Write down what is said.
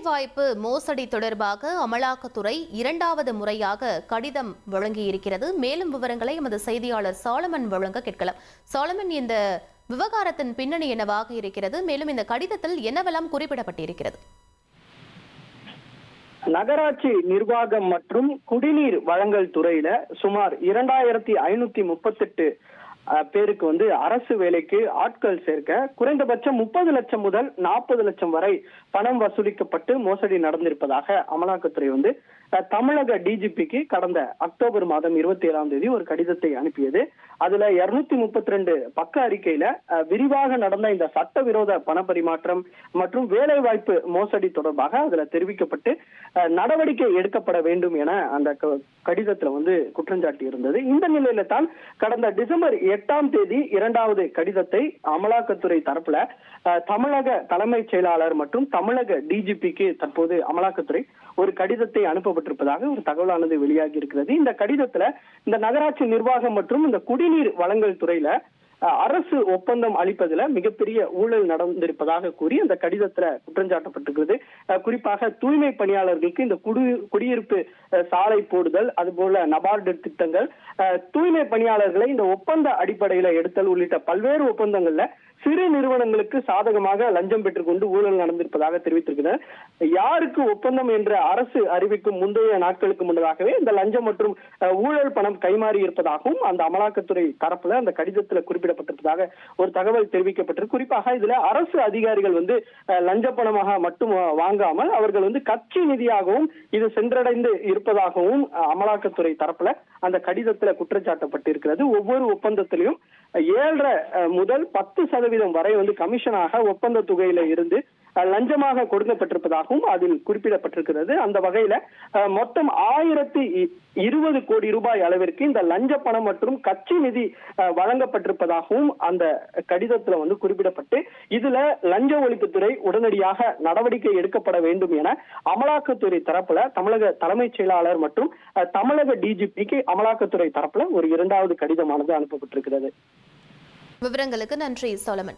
வேலைவாய்ப்பு மோசடி தொடர்பாக அமலாக்கத்துறை இரண்டாவது முறையாக கடிதம் வழங்கியிருக்கிறது. மேலும் விவரங்களை எமது செய்தியாளர் சாலமன் வழங்க கேட்கலாம். சாலமன், இந்த விவகாரத்தின் பின்னணி என்னவாக இருக்கிறது? மேலும் இந்த கடிதத்தில் என்னவெல்லாம் குறிப்பிடப்பட்டிருக்கிறது? நகராட்சி நிர்வாகம் மற்றும் குடிநீர் வழங்கல் துறையில சுமார் 2538 பேருக்கு அரசு வேலைக்கு ஆட்கள் சேர்க்க குறைந்தபட்சம் 30 லட்சம் முதல் 40 லட்சம் வரை பணம் வசூலிக்கப்பட்டு மோசடி நடந்திருப்பதாக அமலாக்கத்துறை தமிழக டிஜிபிக்கு கடந்த அக்டோபர் மாதம் 27ஆம் தேதி ஒரு கடிதத்தை அனுப்பியது. அதுல 232 பக்க அறிக்கையில விரிவாக நடந்த இந்த சட்டவிரோத பண பரிமாற்றம் மற்றும் வேலை வாய்ப்பு மோசடி தொடர்பாக அதுல தெரிவிக்கப்பட்டு நடவடிக்கை எடுக்கப்பட வேண்டும் என அந்த கடிதத்துல குற்றஞ்சாட்டி இருந்தது. இந்த நிலையில தான் கடந்த டிசம்பர் 8ஆம் தேதி இரண்டாவது கடிதத்தை அமலாக்கத்துறை தரப்புல தமிழக தலைமைச் செயலாளர் மற்றும் தமிழக டிஜிபிக்கு தற்போது அமலாக்கத்துறை ஒரு கடிதத்தை அனுப்பப்பட்டிருப்பதாக ஒரு தகவலானது வெளியாகி இருக்கிறது. இந்த கடிதத்துல இந்த நகராட்சி நிர்வாகம் மற்றும் இந்த குடிநீர் வழங்கல் துறையில அரசு ஒப்பந்தம் அளிப்பதில் மிகப்பெரிய ஊழல் நடந்திருப்பதாக கூறி அந்த கடிதத்துல குற்றஞ்சாட்டப்பட்டிருக்கிறது. குறிப்பாக தூய்மை பணியாளர்களுக்கு இந்த குடியிருப்பு சாலை போடுதல், அதுபோல நபார்டு திட்டங்கள், தூய்மை பணியாளர்களை இந்த ஒப்பந்த அடிப்படையில எடுத்தல் உள்ளிட்ட பல்வேறு ஒப்பந்தங்கள்ல சிறு நிறுவனங்களுக்கு சாதகமாக லஞ்சம் பெற்றுக்கொண்டு ஊழல் நடந்திருப்பதாக தெரிவித்திருக்கிறார். யாருக்கு ஒப்பந்தம் என்ற அரசு அறிவிக்கும் முந்தைய நாட்களுக்கு முன்னதாகவே இந்த லஞ்சம் மற்றும் ஊழல் பணம் கைமாறி இருப்பதாகவும் அந்த அமலாக்கத்துறை தரப்புல அந்த கடிதத்தில் குறிப்பிடப்பட்டிருப்பதாக ஒரு தகவல் தெரிவிக்கப்பட்டிருக்கு. குறிப்பாக இதுல அரசு அதிகாரிகள் லஞ்ச பணமாக மட்டும் வாங்காமல் அவர்கள் கட்சி நிதியாகவும் இது சென்றடைந்து இருப்பதாகவும் அமலாக்கத்துறை தரப்புல அந்த கடிதத்துல குற்றச்சாட்டப்பட்டிருக்கிறது. ஒவ்வொரு ஒப்பந்தத்திலையும் 7.5 முதல் 10% வரை கமிஷனாக ஒப்பந்த தொகையில இருந்து லஞ்சமாக கொடுக்கப்பட்டிருப்பதாகவும் அதில் குறிப்பிடப்பட்டிருக்கிறது. அந்த வகையில மொத்தம் 1020 கோடி ரூபாய் அளவிற்கு இந்த லஞ்ச பணம் மற்றும் கட்சி நிதி வழங்கப்பட்டிருப்பதாகவும் அந்த கடிதத்துல குறிப்பிடப்பட்டு இதுல லஞ்ச ஒழிப்புத்துறை உடனடியாக நடவடிக்கை எடுக்கப்பட வேண்டும் என அமலாக்கத்துறை தரப்புல தமிழக தலைமைச் செயலாளர் மற்றும் தமிழக டிஜிபிக்கு அமலாக்கத்துறை தரப்புல ஒரு இரண்டாவது கடிதமானது அனுப்பப்பட்டிருக்கிறது. விவரங்களுக்கு நன்றி சாலமன்.